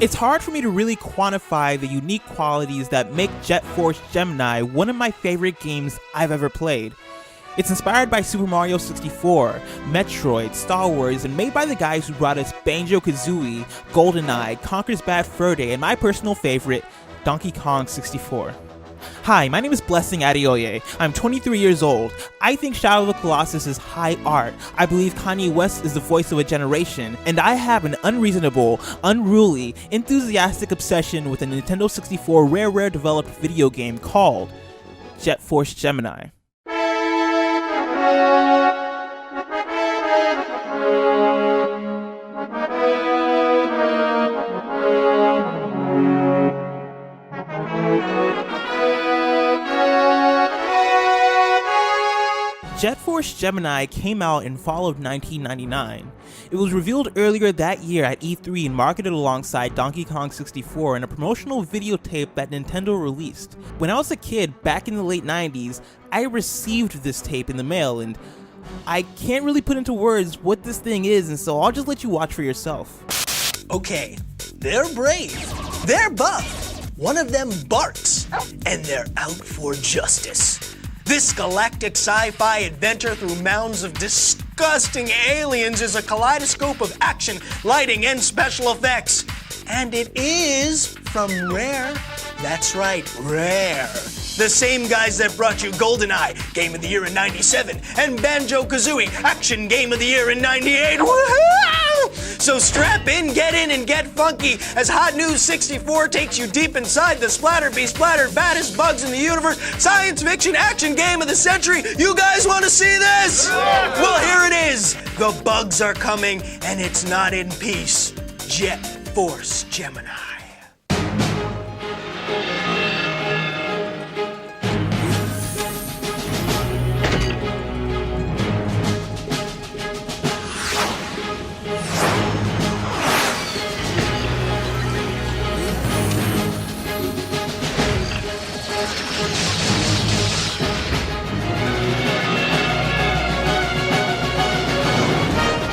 It's hard for me to really quantify the unique qualities that make Jet Force Gemini one of my favorite games I've ever played. It's inspired by Super Mario 64, Metroid, Star Wars, and made by the guys who brought us Banjo-Kazooie, GoldenEye, Conker's Bad Fur Day, and my personal favorite, Donkey Kong 64. Hi, my name is Blessing Adeoye. I'm 23 years old. I think Shadow of the Colossus is high art. I believe Kanye West is the voice of a generation, and I have an unreasonable, unruly, enthusiastic obsession with a Nintendo 64 rare developed video game called Jet Force Gemini. Jet Force Gemini came out in fall of 1999. It was revealed earlier that year at E3 and marketed alongside Donkey Kong 64 in a promotional videotape that Nintendo released. When I was a kid, back in the late 90s, I received this tape in the mail, and I can't really put into words what this thing is, and so I'll just let you watch for yourself. Okay, they're brave, they're buff, one of them barks, and they're out for justice. This galactic sci-fi adventure through mounds of disgusting aliens is a kaleidoscope of action, lighting, and special effects. And it is from Rare. That's right, Rare. The same guys that brought you GoldenEye, Game of the Year in '97, and Banjo-Kazooie, Action Game of the Year in '98. Woohoo! So strap in, and get funky as Hot News 64 takes you deep inside the splattered baddest bugs in the universe, science fiction action game of the century. You guys want to see this? Well, here it is. The bugs are coming, and it's not in peace. Jet Force Gemini.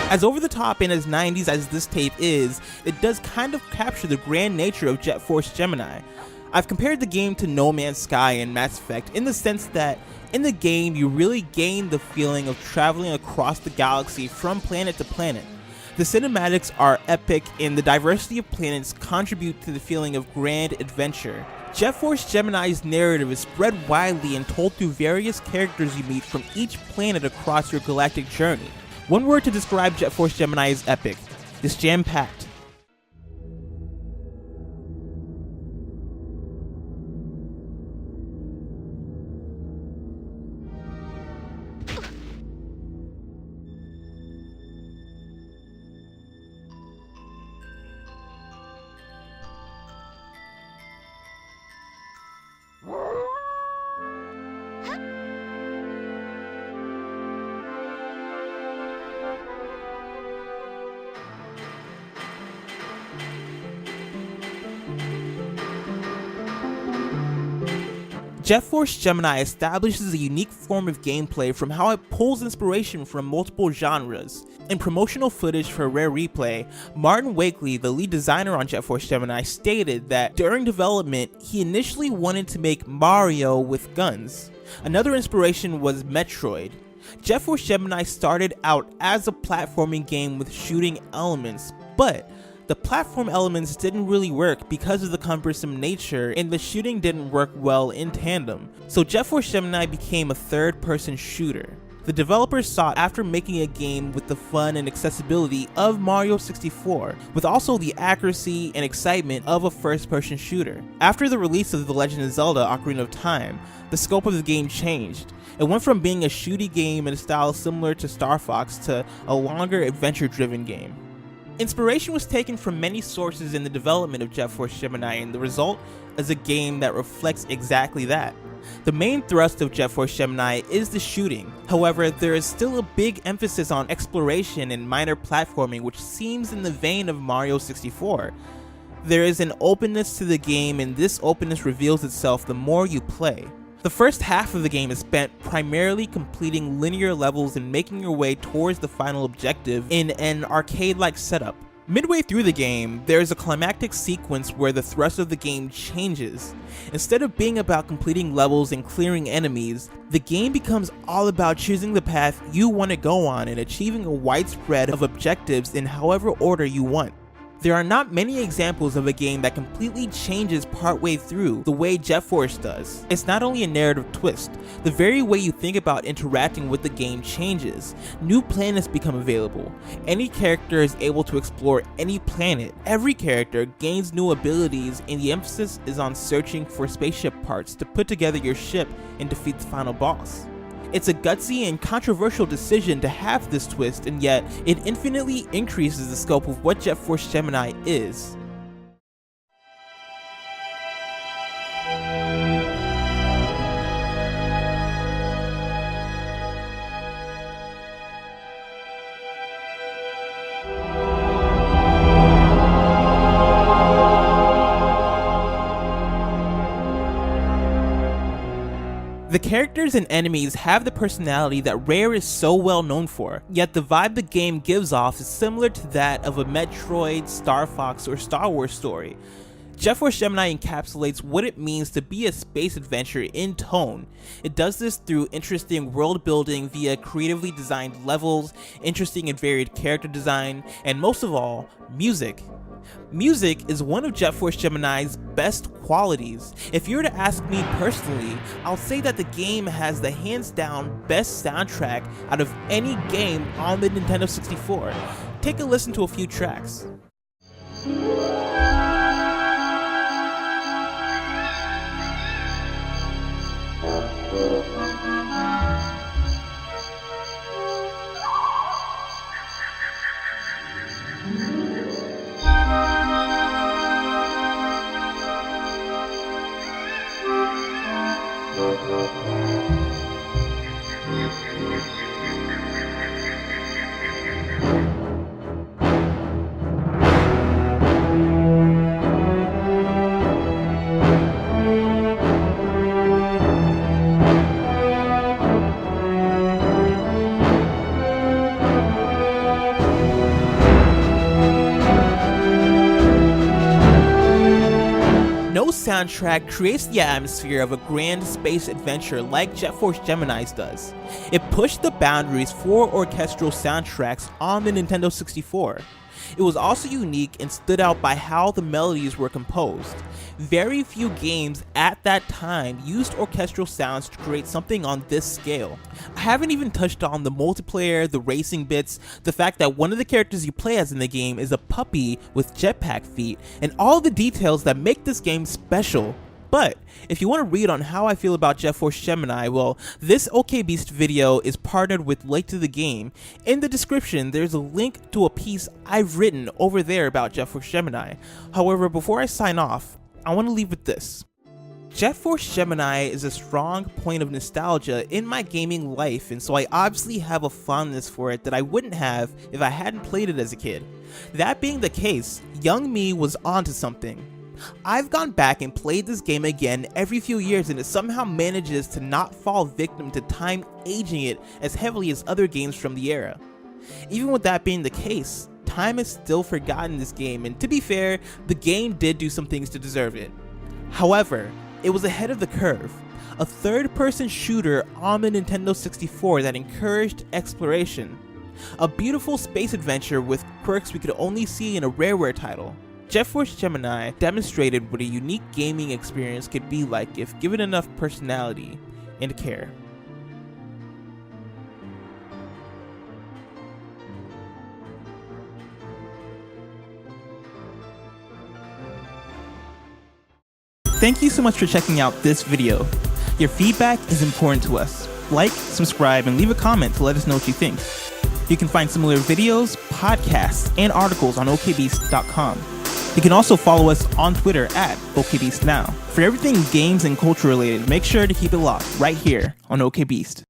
As over the top and as 90s as this tape is, it does kind of capture the grand nature of Jet Force Gemini. I've compared the game to No Man's Sky and Mass Effect in the sense that in the game you really gain the feeling of traveling across the galaxy from planet to planet. The cinematics are epic and the diversity of planets contribute to the feeling of grand adventure. Jet Force Gemini's narrative is spread widely and told through various characters you meet from each planet across your galactic journey. One word to describe Jet Force Gemini is epic. It's jam-packed. Jet Force Gemini establishes a unique form of gameplay from how it pulls inspiration from multiple genres. In promotional footage for Rare Replay, Martin Wakely, the lead designer on Jet Force Gemini, stated that during development, he initially wanted to make Mario with guns. Another inspiration was Metroid. Jet Force Gemini started out as a platforming game with shooting elements, but the platform elements didn't really work because of the cumbersome nature, and the shooting didn't work well in tandem. So Jet Force Gemini became a third-person shooter. The developers sought after making a game with the fun and accessibility of Mario 64, with also the accuracy and excitement of a first-person shooter. After the release of The Legend of Zelda: Ocarina of Time, the scope of the game changed. It went from being a shooty game in a style similar to Star Fox to a longer adventure-driven game. Inspiration was taken from many sources in the development of Jet Force Gemini, and the result is a game that reflects exactly that. The main thrust of Jet Force Gemini is the shooting. However, there is still a big emphasis on exploration and minor platforming, which seems in the vein of Mario 64. There is an openness to the game, and this openness reveals itself the more you play. The first half of the game is spent primarily completing linear levels and making your way towards the final objective in an arcade-like setup. Midway through the game, there is a climactic sequence where the thrust of the game changes. Instead of being about completing levels and clearing enemies, the game becomes all about choosing the path you want to go on and achieving a widespread of objectives in however order you want. There are not many examples of a game that completely changes partway through the way Jet Force does. It's not only a narrative twist, the very way you think about interacting with the game changes. New planets become available. Any character is able to explore any planet. Every character gains new abilities, and the emphasis is on searching for spaceship parts to put together your ship and defeat the final boss. It's a gutsy and controversial decision to have this twist, and yet it infinitely increases the scope of what Jet Force Gemini is. The characters and enemies have the personality that Rare is so well known for, yet the vibe the game gives off is similar to that of a Metroid, Star Fox, or Star Wars story. Jet Force Gemini encapsulates what it means to be a space adventure in tone. It does this through interesting world building via creatively designed levels, interesting and varied character design, and most of all, music. Music is one of Jet Force Gemini's best qualities. If you were to ask me personally, I'll say that the game has the hands down best soundtrack out of any game on the Nintendo 64. Take a listen to a few tracks. No soundtrack creates the atmosphere of a grand space adventure like Jet Force Gemini's does. It pushed the boundaries for orchestral soundtracks on the Nintendo 64. It was also unique and stood out by how the melodies were composed. Very few games at that time used orchestral sounds to create something on this scale. I haven't even touched on the multiplayer, the racing bits, the fact that one of the characters you play as in the game is a puppy with jetpack feet, and all the details that make this game special. But if you want to read on how I feel about Jet Force Gemini, well, this OK Beast video is partnered with Late to the Game. In the description, there's a link to a piece I've written over there about Jet Force Gemini. However, before I sign off, I want to leave with this. Jet Force Gemini is a strong point of nostalgia in my gaming life, and so I obviously have a fondness for it that I wouldn't have if I hadn't played it as a kid. That being the case, young me was onto something. I've gone back and played this game again every few years, and it somehow manages to not fall victim to time aging it as heavily as other games from the era. Even with that being the case, time has still forgotten this game, and to be fair, the game did do some things to deserve it. However, it was ahead of the curve. A third-person shooter on the Nintendo 64 that encouraged exploration. A beautiful space adventure with quirks we could only see in a Rareware title. Jet Force Gemini demonstrated what a unique gaming experience could be like if given enough personality and care. Thank you so much for checking out this video. Your feedback is important to us. Like, subscribe, and leave a comment to let us know what you think. You can find similar videos, podcasts, and articles on okbeast.com. You can also follow us on Twitter at OKBeastNow. For everything games and culture related, make sure to keep it locked right here on OKBeast.